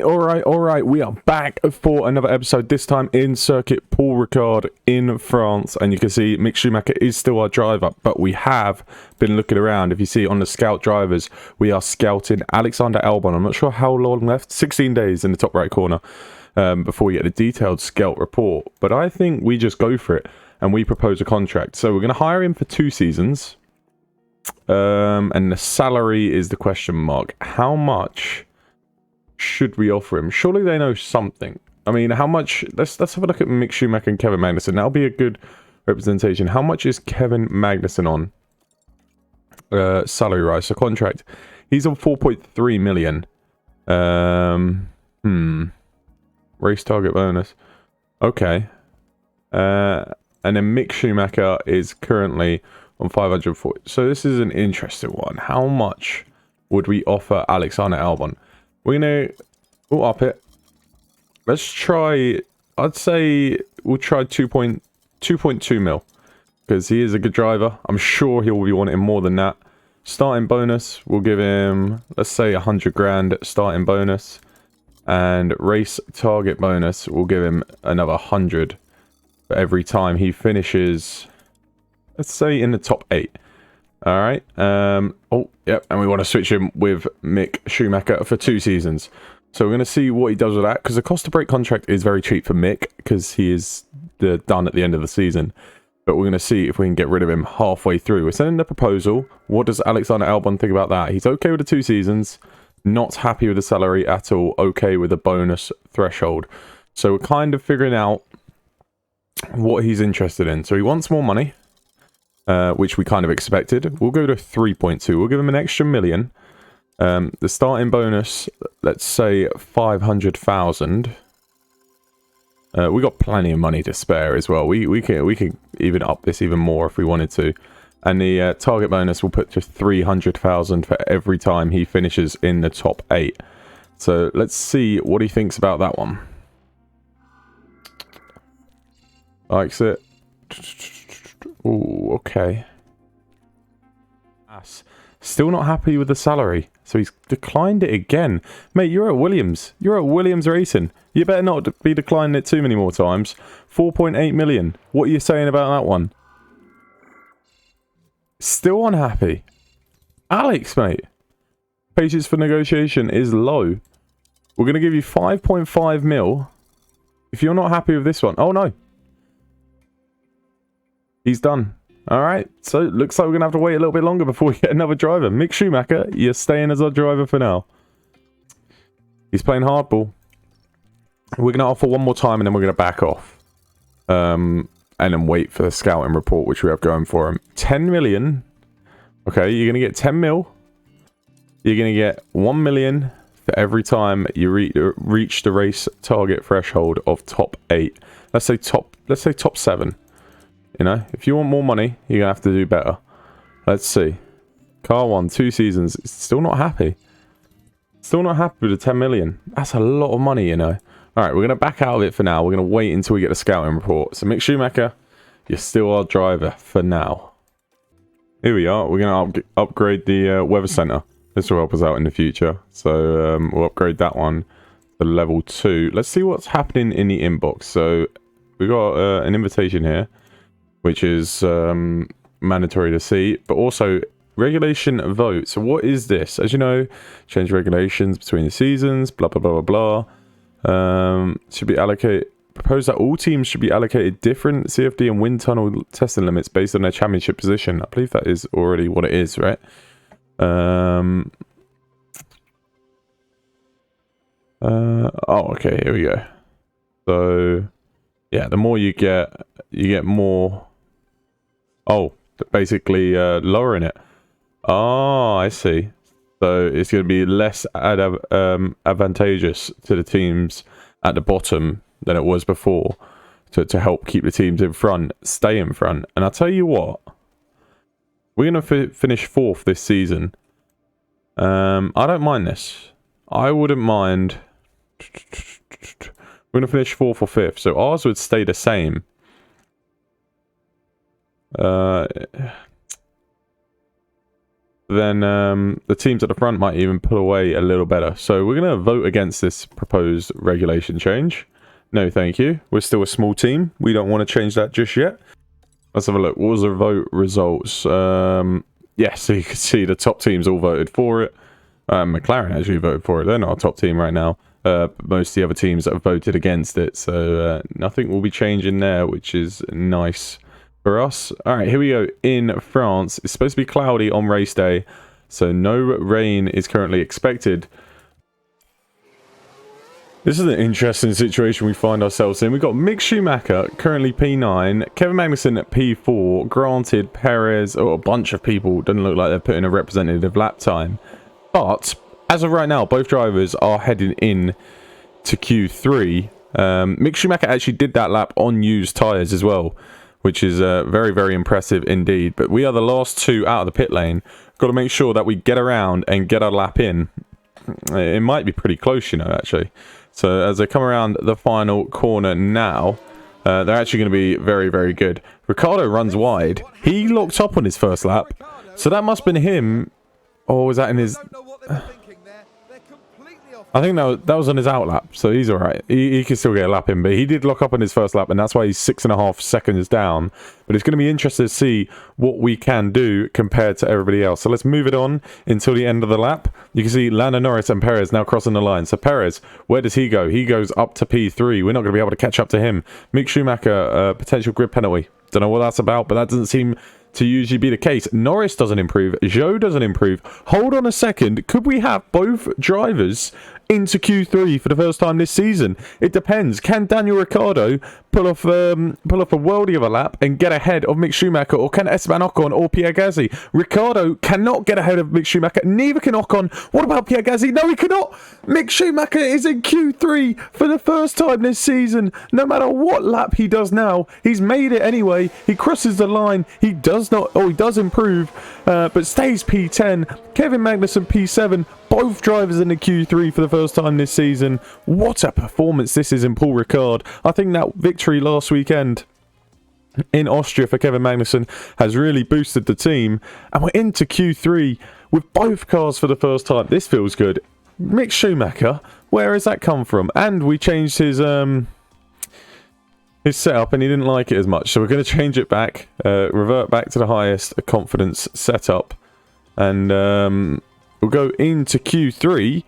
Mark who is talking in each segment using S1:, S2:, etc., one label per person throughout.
S1: All right. We are back for another episode, this time in Circuit Paul Ricard in France. And you can see Mick Schumacher is still our driver, but we have been looking around. If you see on the scout drivers, we are scouting Alexander Albon. I'm not sure how long left, 16 days in the top right corner before we get the detailed scout report. But I think we just go for it and we propose a contract. So we're going to hire him for 2 seasons. And the salary is the question mark. How much should we offer him? Surely they know something. I mean, how much? Let's have a look at Mick Schumacher and Kevin Magnussen. That'll be a good representation. How much is Kevin Magnussen on? Salary rise, so contract. He's on 4.3 million. Race target bonus. Okay. And then Mick Schumacher is currently on 540. So this is an interesting one. How much would we offer Alexander Albon? We'll up it. Let's try, I'd say we'll try 2.2 mil. Because he is a good driver. I'm sure he'll be wanting more than that. Starting bonus, we'll give him, let's say 100 grand starting bonus. And race target bonus, we'll give him another 100 for every time he finishes, let's say in the top 8. Alright, oh, yep, and we want to switch him with Mick Schumacher for 2 seasons. So we're going to see what he does with that, because the cost to break contract is very cheap for Mick, because he is done at the end of the season. But we're going to see if we can get rid of him halfway through. We're sending the proposal. What does Alexander Albon think about that? He's okay with the 2 seasons, not happy with the salary at all, okay with the bonus threshold. So we're kind of figuring out what he's interested in. So he wants more money. Which we kind of expected. We'll go to 3.2. We'll give him an extra million. The starting bonus, let's say 500,000. We got plenty of money to spare as well. We can even up this even more if we wanted to. And the target bonus will put to 300,000 for every time he finishes in the top 8. So let's see what he thinks about that one. Likes it. Oh, okay. Haas. Still not happy with the salary, so he's declined it again. Mate, you're at Williams. You're at Williams Racing. You better not be declining it too many more times. 4.8 million. What are you saying about that one? Still unhappy. Alex, mate. Patience for negotiation is low. We're going to give you 5.5 mil. If you're not happy with this one. Oh, no. He's done. Alright, so it looks like we're going to have to wait a little bit longer before we get another driver. Mick Schumacher, you're staying as our driver for now. He's playing hardball. We're going to offer one more time and then we're going to back off. And then wait for the scouting report, which we have going for him. 10 million. Okay, you're going to get 10 mil. You're going to get 1 million for every time you reach the race target threshold of top 8. Let's say top 7. You know, if you want more money, you're going to have to do better. Let's see. Car 1, 2 seasons. Still not happy. Still not happy with the 10 million. That's a lot of money, you know. Alright, we're going to back out of it for now. We're going to wait until we get the scouting report. So Mick Schumacher, you're still our driver for now. Here we are. We're going to upgrade the weather center. This will help us out in the future. So we'll upgrade that one to level 2. Let's see what's happening in the inbox. So we got an invitation here, which is mandatory to see, but also regulation vote. So what is this? As you know, change regulations between the seasons, blah, blah, blah, blah, blah. Should be allocated, propose that all teams should be allocated different CFD and wind tunnel testing limits based on their championship position. I believe that is already what it is, right? Oh, okay, here we go. So, yeah, the more you get more. Oh, basically lowering it. Oh, I see. So it's going to be less advantageous to the teams at the bottom than it was before to help keep the teams in front, stay in front. And I'll tell you what, we're going to finish 4th this season. I don't mind this. I wouldn't mind. We're going to finish 4th or 5th, so ours would stay the same. then the teams at the front might even pull away a little better. So we're going to vote against this proposed regulation change. No, thank you. We're still a small team. We don't want to change that just yet. Let's have a look. What was the vote results? Yeah, so you can see the top teams all voted for it. McLaren actually voted for it. They're not a top team right now. Most of the other teams that have voted against it. So nothing will be changing there, which is nice for us. All right, here we go. In France, it's supposed to be cloudy on race day. So no rain is currently expected. This is an interesting situation we find ourselves in. We've got Mick Schumacher, currently P9, Kevin Magnussen at P4, granted Perez, or a bunch of people, doesn't look like they're putting a representative lap time. But, as of right now, both drivers are heading in to Q3. Mick Schumacher actually did that lap on used tyres as well, which is very, very impressive indeed. But we are the last two out of the pit lane. Got to make sure that we get around and get our lap in. It might be pretty close, you know, actually. So as they come around the final corner now, they're actually going to be very, very good. Ricciardo runs wide. He locked up on his first lap. So that must have been him. Or was that in his... I think that was on his out lap. So he's alright. He can still get a lap in. But he did lock up on his first lap. And that's why he's 6.5 seconds down. But it's going to be interesting to see what we can do compared to everybody else. So let's move it on until the end of the lap. You can see Lando Norris and Perez now crossing the line. So Perez, where does he go? He goes up to P3. We're not going to be able to catch up to him. Mick Schumacher, potential grid penalty. Don't know what that's about, but that doesn't seem to usually be the case. Norris doesn't improve. Zhou doesn't improve. Hold on a second. Could we have both drivers into Q3 for the first time this season? It depends. Can Daniel Ricciardo pull off a worldie of a lap and get ahead of Mick Schumacher, or can Esteban Ocon or Pierre Gasly? Ricciardo cannot get ahead of Mick Schumacher. Neither can Ocon. What about Pierre Gasly? No, he cannot. Mick Schumacher is in Q3 for the first time this season. No matter what lap he does now, he's made it anyway. He crosses the line. He does not, he does improve, but stays P10. Kevin Magnussen P7. Both drivers in the Q3 for the first time this season. What a performance this is in Paul Ricard. I think that victory last weekend in Austria for Kevin Magnussen has really boosted the team. And we're into Q3 with both cars for the first time. This feels good. Mick Schumacher, where has that come from? And we changed his setup and he didn't like it as much. So we're going to change it back. Revert back to the highest confidence setup. And... we'll go into Q3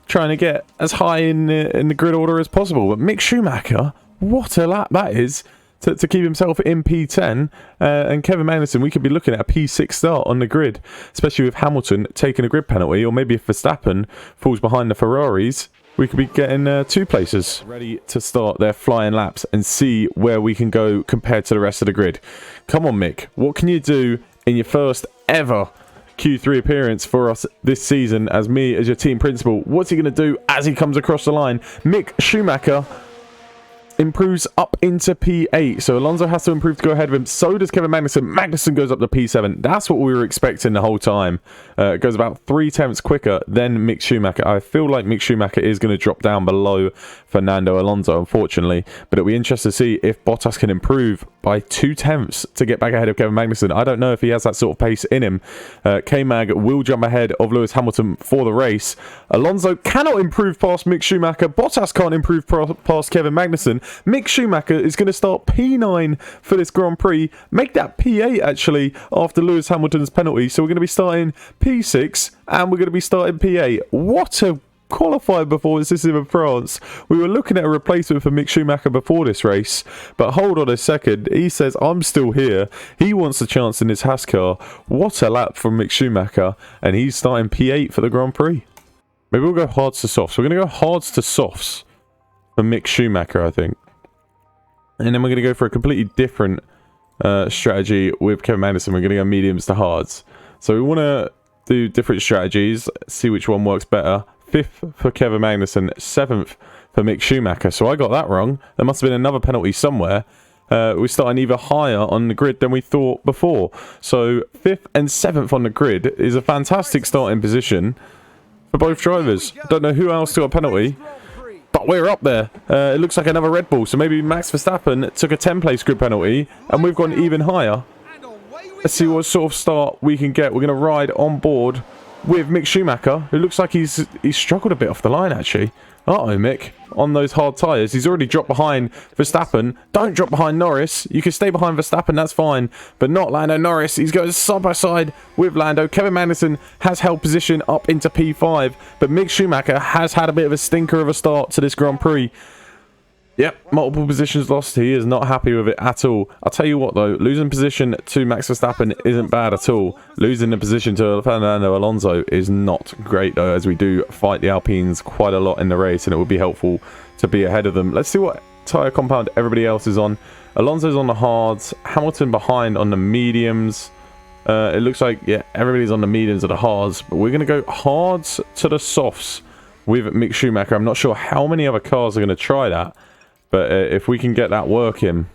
S1: trying to get as high in the grid order as possible. But Mick Schumacher, what a lap that is to keep himself in P10. And Kevin Magnussen, we could be looking at a P6 start on the grid, especially with Hamilton taking a grid penalty, or maybe if Verstappen falls behind the Ferraris, we could be getting 2 places. Ready to start their flying laps and see where we can go compared to the rest of the grid. Come on, Mick. What can you do in your first ever Q3 appearance for us this season as your team principal? What's he going to do as he comes across the line? Mick Schumacher improves up into P8, so Alonso has to improve to go ahead of him. So does Kevin Magnussen. Magnussen goes up to P7. That's what we were expecting the whole time. It goes about 3 tenths quicker than Mick Schumacher. I feel like Mick Schumacher is going to drop down below Fernando Alonso, unfortunately, but it'll be interesting to see if Bottas can improve by 2 tenths to get back ahead of Kevin Magnussen. I don't know if he has that sort of pace in him. K-Mag will jump ahead of Lewis Hamilton for the race. Alonso cannot improve past Mick Schumacher. Bottas can't improve past Kevin Magnussen. Mick Schumacher is going to start P9 for this Grand Prix. Make that P8 actually after Lewis Hamilton's penalty. So we're going to be starting P6 and we're going to be starting P8. What a qualified performance this is in France. We were looking at a replacement for Mick Schumacher before this race, but hold on a second. He says, I'm still here. He wants a chance in his Haas car. What a lap from Mick Schumacher, and he's starting P8 for the Grand Prix. Maybe we'll go hards to softs. We're going to go hards to softs for Mick Schumacher, I think. And then we're going to go for a completely different strategy with Kevin Magnussen. We're going to go mediums to hards. So we want to do different strategies, see which one works better. 5th for Kevin Magnussen, 7th for Mick Schumacher. So I got that wrong. There must have been another penalty somewhere. We're starting either higher on the grid than we thought before. So 5th and 7th on the grid is a fantastic starting position for both drivers. Don't know who else took a penalty, but we're up there. It looks like another Red Bull. So maybe Max Verstappen took a 10th place grid penalty and we've gone even higher. Let's see what sort of start we can get. We're going to ride on board with Mick Schumacher, who looks like he's struggled a bit off the line, actually. Uh-oh, Mick, on those hard tyres. He's already dropped behind Verstappen. Don't drop behind Norris. You can stay behind Verstappen, that's fine. But not Lando Norris. He's going side by side with Lando. Kevin Magnussen has held position up into P5. But Mick Schumacher has had a bit of a stinker of a start to this Grand Prix. Yep, multiple positions lost. He is not happy with it at all. I'll tell you what, though. Losing position to Max Verstappen isn't bad at all. Losing the position to Fernando Alonso is not great, though, as we do fight the Alpines quite a lot in the race, and it would be helpful to be ahead of them. Let's see what tyre compound everybody else is on. Alonso's on the hards. Hamilton behind on the mediums. It looks like, yeah, everybody's on the mediums or the hards. But we're going to go hards to the softs with Mick Schumacher. I'm not sure how many other cars are going to try that. But if we can get that working,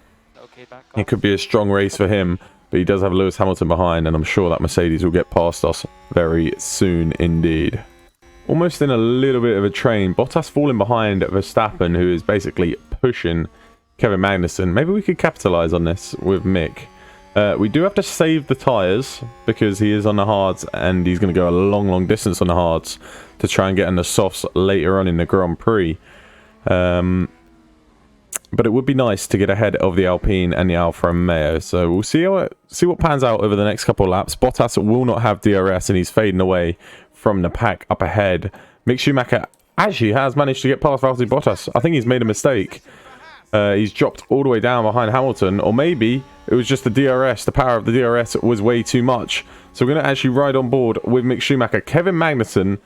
S1: it could be a strong race for him. But he does have Lewis Hamilton behind, and I'm sure that Mercedes will get past us very soon indeed. Almost in a little bit of a train. Bottas falling behind Verstappen, who is basically pushing Kevin Magnussen. Maybe we could capitalise on this with Mick. We do have to save the tyres, because he is on the hards, and he's going to go a long distance on the hards to try and get in the softs later on in the Grand Prix. But it would be nice to get ahead of the Alpine and the Alfa Romeo. So we'll see what pans out over the next couple of laps. Bottas will not have DRS, and he's fading away from the pack up ahead. Mick Schumacher actually has managed to get past Valtteri Bottas. I think he's made a mistake. He's dropped all the way down behind Hamilton. Or maybe it was just the DRS. The power of the DRS was way too much. So we're going to actually ride on board with Mick Schumacher. Kevin Magnussen,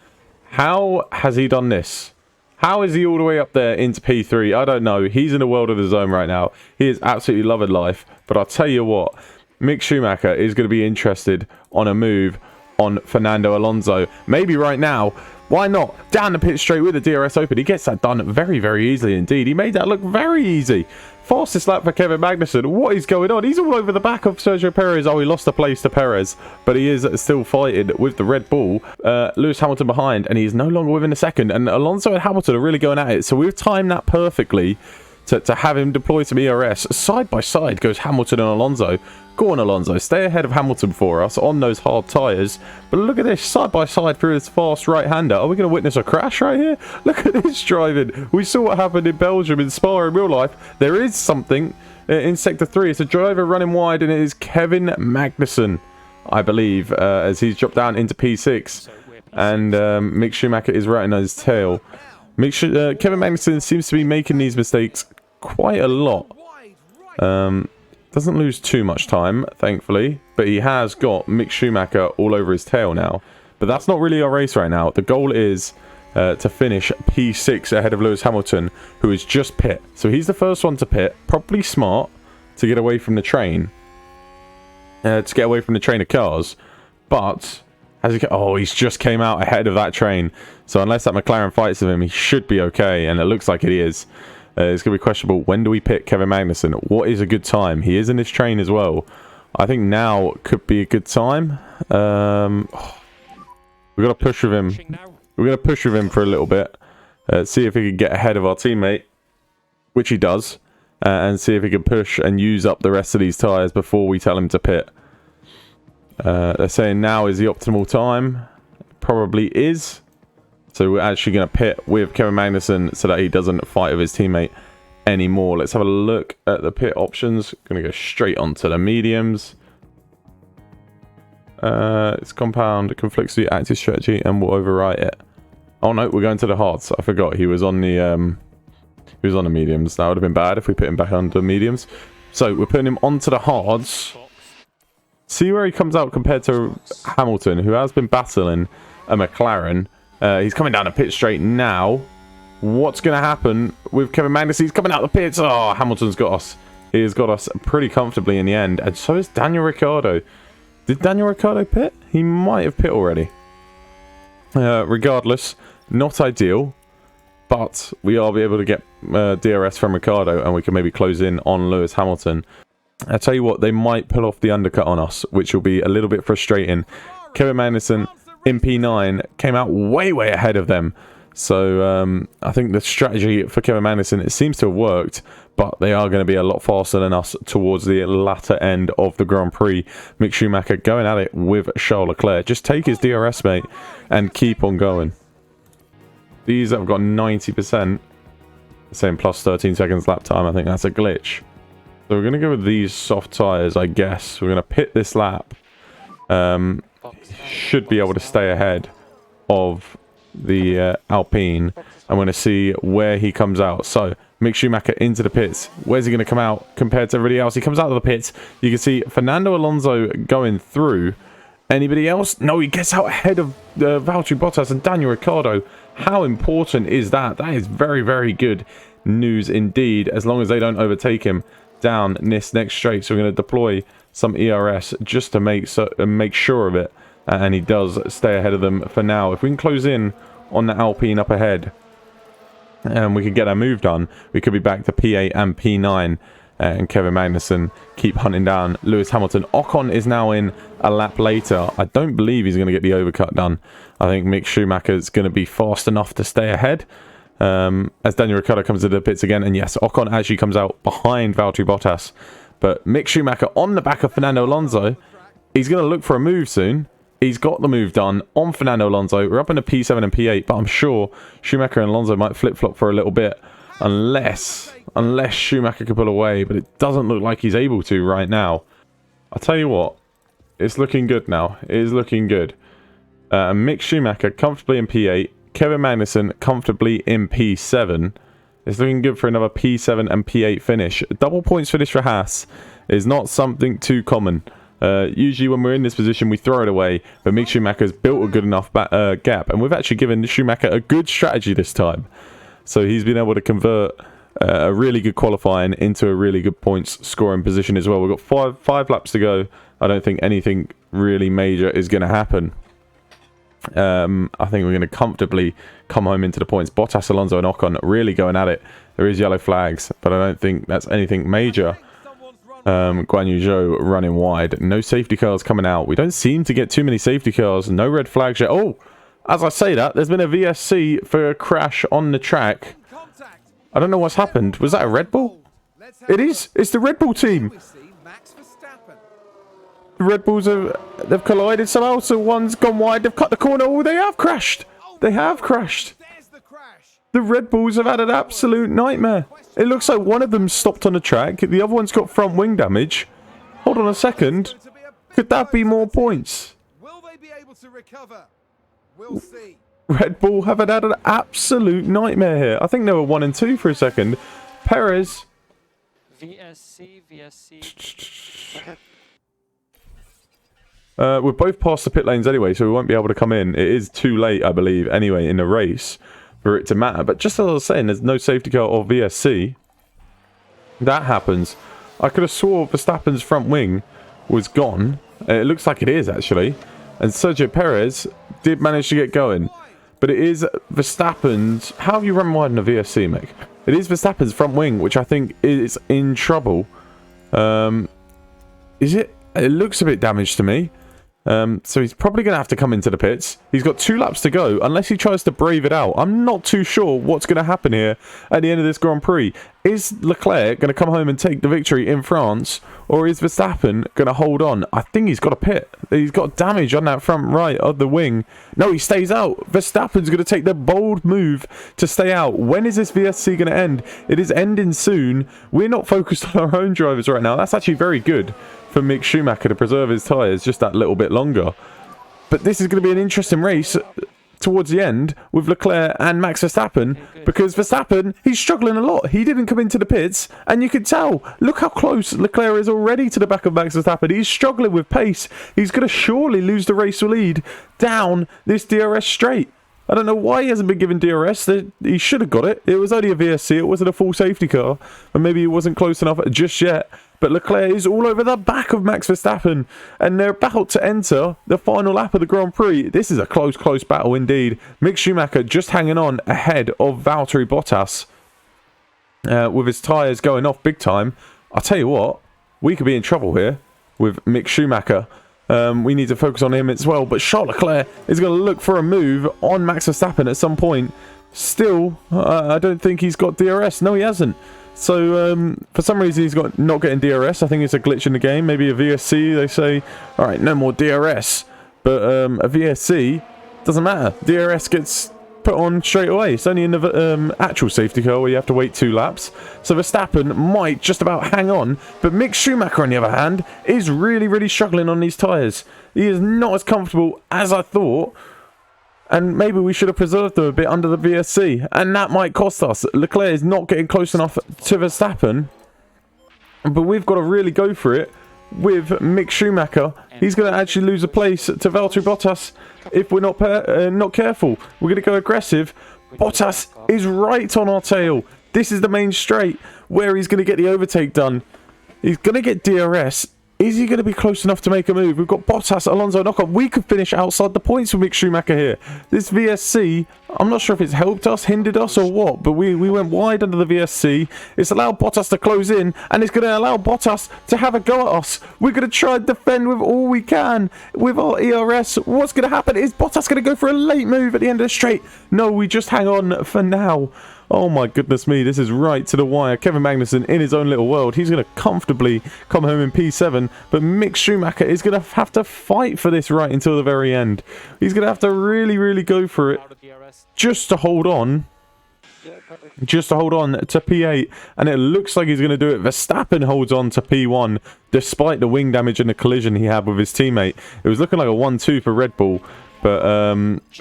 S1: how has he done this? How is he all the way up there into P3? I don't know. He's in a world of his own right now. He is absolutely loving life. But I'll tell you what, Mick Schumacher is going to be interested on a move on Fernando Alonso. Maybe right now. Why not? Down the pit straight with the DRS open. He gets that done very, very easily indeed. He made that look very easy. Fastest lap for Kevin Magnussen. What is going on? He's all over the back of Sergio Perez. Oh, he lost a place to Perez, but he is still fighting with the Red Bull. Lewis Hamilton behind, and he's no longer within a second. And Alonso and Hamilton are really going at it. So we've timed that perfectly to have him deploy some ERS. Side by side goes Hamilton and Alonso. Go on, Alonso. Stay ahead of Hamilton for us on those hard tyres. But look at this, side by side through this fast right-hander. Are we going to witness a crash right here? Look at this driving. We saw what happened in Belgium in Spa in real life. There is something in Sector 3. It's a driver running wide, and it is Kevin Magnussen, I believe, as he's dropped down into P6. And Mick Schumacher is right on his tail. Kevin Magnussen seems to be making these mistakes quite a lot. Doesn't lose too much time, thankfully, but he has got Mick Schumacher all over his tail now. But that's not really our race right now. The goal is to finish P6 ahead of Lewis Hamilton, who is just pit. So he's the first one to pit. Probably smart to get away from the train. To get away from the train of cars. But he's just came out ahead of that train. So unless that McLaren fights with him, he should be okay. And it looks like it is. It's going to be questionable. When do we pick Kevin Magnussen? What is a good time? He is in this train as well. I think now could be a good time. We've got to push with him. We're going to push with him for a little bit. See if he can get ahead of our teammate, which he does. And see if he can push and use up the rest of these tyres before we tell him to pit. They're saying now is the optimal time. Probably is. So we're actually going to pit with Kevin Magnussen so that he doesn't fight with his teammate anymore. Let's have a look at the pit options. Going to go straight onto the mediums. It's compound, conflicts with the active strategy, and we'll overwrite it. Oh no, we're going to the hards. I forgot he was on the mediums. That would have been bad if we put him back onto the mediums. So we're putting him onto the hards. See where he comes out compared to Hamilton, who has been battling a McLaren. He's coming down the pit straight now. What's going to happen with Kevin Magnussen? He's coming out the pits. Oh, Hamilton's got us. He has got us pretty comfortably in the end. And so is Daniel Ricciardo. Did Daniel Ricciardo pit? He might have pit already. Regardless, not ideal. But we are able to get DRS from Ricciardo, and we can maybe close in on Lewis Hamilton. I tell you what, they might pull off the undercut on us, which will be a little bit frustrating. Kevin Magnussen in P9 came out way ahead of them. So I think the strategy for Kevin Magnussen, it seems to have worked, but they are going to be a lot faster than us towards the latter end of the Grand Prix. Mick Schumacher going at it with Charles Leclerc. Just take his DRS, mate, and keep on going. These have got 90%, saying plus 13 seconds lap time. I think that's a glitch. So we're going to go with these soft tyres, I guess. We're going to pit this lap. Should be able to stay ahead of the Alpine. I'm going to see where he comes out. So Mick Schumacher into the pits. Where's he going to come out compared to everybody else? He comes out of the pits. You can see Fernando Alonso going through. Anybody else? No, he gets out ahead of Valtteri Bottas and Daniel Ricciardo. How important is that? That is very, very good news indeed, as long as they don't overtake him down this next straight. So we're going to deploy some ERS just to make sure of it. And he does stay ahead of them for now. If we can close in on the Alpine up ahead, and we could get our move done, we could be back to P8 and P9. And Kevin Magnussen keep hunting down Lewis Hamilton. Ocon is now in a lap later. I don't believe he's going to get the overcut done. I think Mick Schumacher is going to be fast enough to stay ahead. As Daniel Ricciardo comes to the pits again. And yes, Ocon actually comes out behind Valtteri Bottas. But Mick Schumacher on the back of Fernando Alonso. He's going to look for a move soon. He's got the move done on Fernando Alonso. We're up into P7 and P8. But I'm sure Schumacher and Alonso might flip-flop for a little bit. Unless Schumacher can pull away, but it doesn't look like he's able to right now. I'll tell you what, it's looking good now. It is looking good. Mick Schumacher comfortably in P8. Kevin Magnussen comfortably in P7. It's looking good for another P7 and P8 finish. Double points finish for Haas is not something too common. Usually when we're in this position, we throw it away, but Mick Schumacher's built a good enough gap, and we've actually given Schumacher a good strategy this time. So he's been able to convert a really good qualifying into a really good points scoring position as well. We've got five laps to go. I don't think anything really major is going to happen. I think we're going to comfortably come home into the points. Bottas, Alonso and Ocon really going at it. There is yellow flags, but I don't think that's anything major. Guan Yu Zhou running wide. No safety cars coming out. We don't seem to get too many safety cars. No red flags yet. Oh! As I say that, there's been a VSC for a crash on the track. I don't know what's happened. Was that a Red Bull? It is. It's the Red Bull team. The Red Bulls they've collided somehow. So one's gone wide. They've cut the corner. Oh, they have crashed. They have crashed. The Red Bulls have had an absolute nightmare. It looks like one of them stopped on the track. The other one's got front wing damage. Hold on a second. Could that be more points?
S2: Will they be able to recover? We'll see.
S1: Red Bull have had an absolute nightmare here. I think they were 1 and 2 for a second. Perez.
S3: VSC.
S1: We're both past the pit lanes anyway, so we won't be able to come in. It is too late, I believe, anyway, in the race for it to matter. But just as I was saying, there's no safety car or VSC. That happens. I could have swore Verstappen's front wing was gone. It looks like it is, actually. And Sergio Perez did manage to get going. But it is Verstappen's... How have you run wide in a VSC, Mick? It is Verstappen's front wing, which I think is in trouble. Is it? It looks a bit damaged to me. So he's probably going to have to come into the pits. He's got 2 laps to go, unless he tries to brave it out. I'm not too sure what's going to happen here at the end of this Grand Prix. Is Leclerc going to come home and take the victory in France, or is Verstappen going to hold on? I think he's got a pit. He's got damage on that front right of the wing. No, he stays out. Verstappen's going to take the bold move to stay out. When is this VSC going to end? It is ending soon. We're not focused on our own drivers right now. That's actually very good for Mick Schumacher to preserve his tyres just that little bit longer. But this is going to be an interesting race towards the end with Leclerc and Max Verstappen, because Verstappen, he's struggling a lot. He didn't come into the pits, and you can tell. Look how close Leclerc is already to the back of Max Verstappen. He's struggling with pace. He's going to surely lose the race lead down this DRS straight. I don't know why he hasn't been given DRS. He should have got it. It was only a VSC. It wasn't a full safety car. And maybe he wasn't close enough just yet. But Leclerc is all over the back of Max Verstappen. And they're about to enter the final lap of the Grand Prix. This is a close battle indeed. Mick Schumacher just hanging on ahead of Valtteri Bottas. With his tyres going off big time. I'll tell you what. We could be in trouble here with Mick Schumacher. We need to focus on him as well. But Charles Leclerc is going to look for a move on Max Verstappen at some point. Still, I don't think he's got DRS. No, he hasn't. So, for some reason, he's not getting DRS. I think it's a glitch in the game. Maybe a VSC, they say, all right, no more DRS. But a VSC, doesn't matter. DRS gets put on straight away. It's only in the actual safety car where you have to wait 2 laps. So Verstappen might just about hang on. But Mick Schumacher, on the other hand, is really, really struggling on these tyres. He is not as comfortable as I thought. And maybe we should have preserved them a bit under the VSC. And that might cost us. Leclerc is not getting close enough to Verstappen. But we've got to really go for it with Mick Schumacher. He's going to actually lose a place to Valtteri Bottas if we're not careful. We're going to go aggressive. Bottas is right on our tail. This is the main straight where he's going to get the overtake done. He's going to get DRS. Is he going to be close enough to make a move? We've got Bottas, Alonso, knock on. We could finish outside the points with Mick Schumacher here. This VSC, I'm not sure if it's helped us, hindered us or what, but we went wide under the VSC. It's allowed Bottas to close in, and it's going to allow Bottas to have a go at us. We're going to try and defend with all we can with our ERS. What's going to happen? Is Bottas going to go for a late move at the end of the straight? No, we just hang on for now. Oh my goodness me, this is right to the wire. Kevin Magnussen in his own little world. He's going to comfortably come home in P7, but Mick Schumacher is going to have to fight for this right until the very end. He's going to have to really, really go for it just to hold on. Just to hold on to P8, and it looks like he's going to do it. Verstappen holds on to P1 despite the wing damage and the collision he had with his teammate. It was looking like a 1-2 for Red Bull. But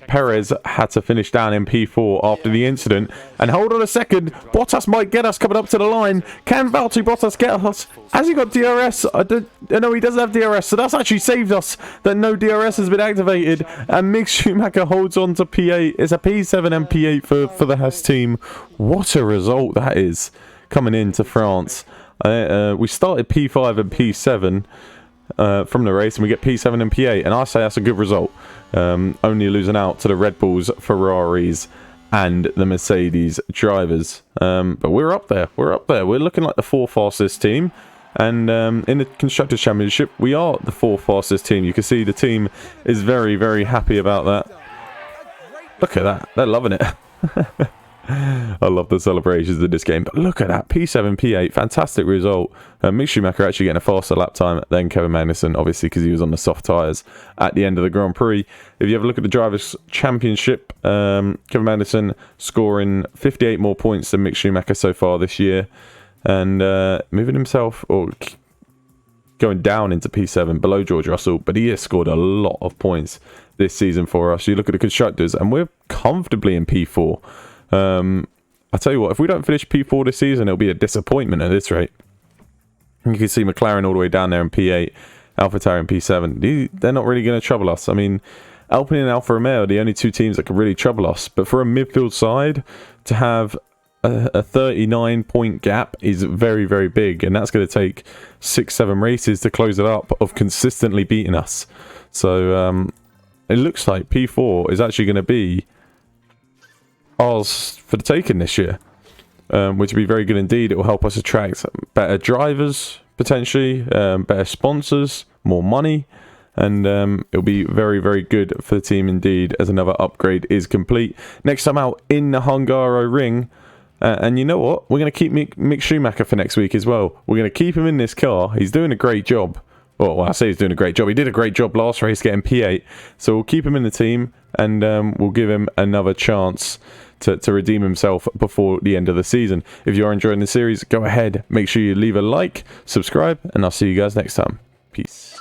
S1: Perez had to finish down in P4 after the incident. And hold on a second, Bottas might get us coming up to the line. Can Valtteri Bottas get us? Has he got DRS? No, he doesn't have DRS, so that's actually saved us that no DRS has been activated. And Mick Schumacher holds on to P8. It's a P7 and P8 for the Haas team. What a result that is coming into France. We started P5 and P7 from the race, and we get P7 and P8, and I say that's a good result. Only losing out to the Red Bulls, Ferraris and the Mercedes drivers, but we're up there. We're looking like the 4th fastest team, and in the Constructors' Championship we are the 4th fastest team. You can see the team is very, very happy about that. Look at that, they're loving it. I love the celebrations in this game, but look at that, P7, P8, fantastic result. Mick Schumacher actually getting a faster lap time than Kevin Magnussen, obviously because he was on the soft tyres at the end of the Grand Prix. If you have a look at the Drivers' Championship, Kevin Magnussen scoring 58 more points than Mick Schumacher so far this year, and moving himself, or going down into P7 below George Russell, but he has scored a lot of points this season for us. You look at the Constructors, and we're comfortably in P4. I tell you what, if we don't finish P4 this season, it'll be a disappointment at this rate. You can see McLaren all the way down there in P8, AlphaTauri in P7. They're not really going to trouble us. I mean, Alpine and Alfa Romeo are the only 2 teams that can really trouble us. But for a midfield side, to have a 39-point gap is very, very big. And that's going to take 6-7 races to close it up of consistently beating us. So it looks like P4 is actually going to be ours for the taking this year, which would be very good indeed. It will help us attract better drivers, potentially, better sponsors, more money, and it'll be very, very good for the team indeed as another upgrade is complete. Next time out in the Hungaro ring, and you know what? We're going to keep Mick Schumacher for next week as well. We're going to keep him in this car. He's doing a great job. Well, I say he's doing a great job. He did a great job last race getting P8. So we'll keep him in the team, and we'll give him another chance to redeem himself before the end of the season. If you are enjoying the series, go ahead, make sure you leave a like, subscribe, and I'll see you guys next time. Peace.